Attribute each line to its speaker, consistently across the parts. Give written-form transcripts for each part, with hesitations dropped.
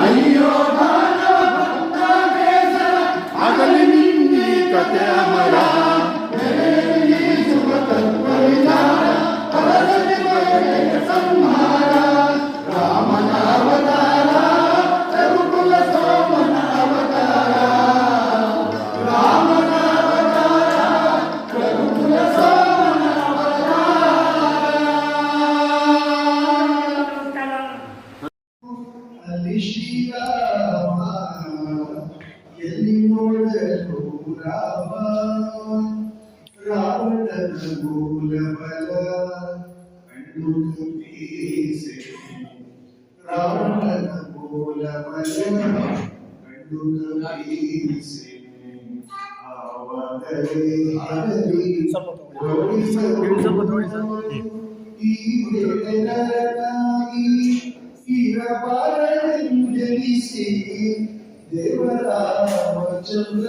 Speaker 1: ಅಯ್ಯೋ ಮಾನವ ಬಂದ ಬೇಸರ ಆಗಲಿ ನಿನ್ನೆ ಕತೆ ಅಮರ ಸುಖ ತತ್ವ ವಿಚಾರ ಪರಸತಿ ಬಗೆಯ ಸಂಹಾರ ರಾಮನ ಅವತಾರ ರಘುಕುಲ ಸೋಮನ ಅವತಾರ ರಾಮನ ಅವತಾರ ರಘುಕುಲ ಸೋಮನ ಅವತಾರ ಅಲ್ಲಿ ಶ್ರೀರಾಮ ಎಲ್ಲಿ ನೋಡಲು ರಾಮ ರಾವಣನ ಮೂಲ ಬಲ ಕಂಡು ಕಪೀಸೆ ರಾವಣನ ಮೂಲ ಬಲ ಕಂಡು ಕಪೀಸೆ ಆವಾಗಲೇ ಹರಡಿ ಈ ವೇದನಾಗಿ ಇರಬಾರದೆಂದೆನಿಸಿ ದೇವರಾಮಚಂದ್ರ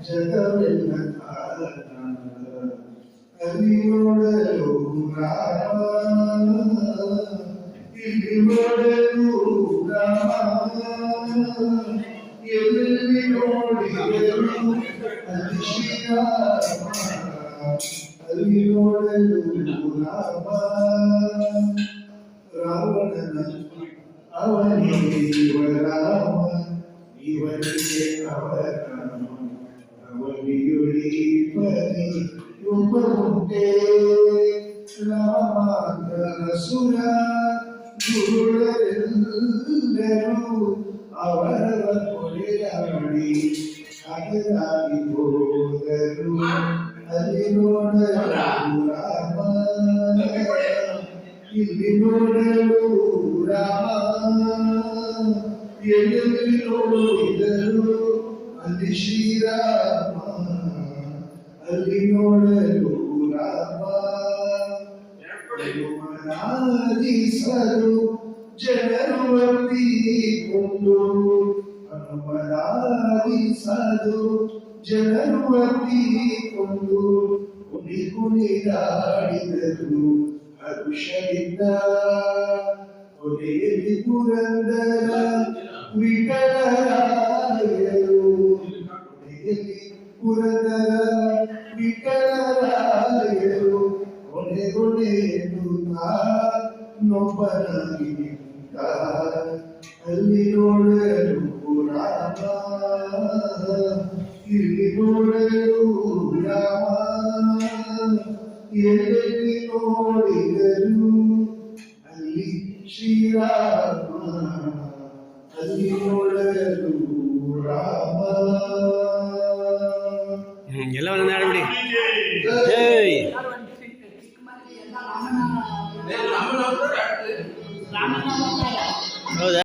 Speaker 1: ಜಗವೆಲ್ಲ ಕಾರಣ ಅಲ್ಲಿ ನೋಡಲು ರಾಮ ಇಲ್ಲಿ ನೋಡಲು ರಾಮ ಎಲ್ಲಿ ನೋಡಿದರು ಅಲ್ಲಿ ಶ್ರೀರಾಮ ಅಲ್ಲಿ ನೋಡಲು ರಾಮ ರಾವಣನ ಅವನಿಗೆ ರಾಮ ಇವನಿಗೆ ಅವರಾಮ ಅವನಿಯುಳಿ ಪರಿ ಒಬ್ಬ ಉಂಟೆ ರಾಮಾಸುರ ಗುರುಳೆಲ್ಲರೂ ಅವರ ಕೊಲೆಯಾಡಿ ಅಗಲಾಗಿ ಹೋದರು ಅಲ್ಲಿ ನೋಡಲು ರಾಮ ಇಲ್ಲಿ ನೋಡಲು ರಾಮ ಎಲ್ಲಿ ನೋಡಿದರು ಅಲ್ಲಿ ಶ್ರೀರಾಮ ಅಲ್ಲಿ ನೋಡಲು ರಾಮ ಹನುಮನಾದಿಸಲು ಜನರು ಅಪ್ಪಿಕೊಂಡು ಹನುಮನಾದಿಸಲು ಜನರು ಅಪ್ಪಿಕೊಂಡು ಕುಣಿ ಕುಣಿದಾಡಿದರು ಹರುಷದಿಂದ ಕೊನೆಯಲ್ಲಿ ಪುರಂದರ ವಿಠಲರಾಯರು ಕೊನೆಯಲ್ಲಿ ಪುರಂದರ ವಿಠಲರಾಯರು ಕೊನೆಗೊಡೆಯಲು ನೊಬ್ಬನಾಗಿ ನಿಂತ ಅಲ್ಲಿ ನೋಡಲು ರಾಮ ಇಲ್ಲಿ ನೋಡಲು ರಾಮ ಎಲ್ಲಿ ನೋಡಿದರು ಅಲ್ಲಿ ಶ್ರೀರಾಮ ಅಲ್ಲಿ ನೋಡಲು ರಾಮ
Speaker 2: ಎಲ್ಲ ಒಂದೊಂದು ಆಡ್ಬಿಡಿ ಹೌದಾ.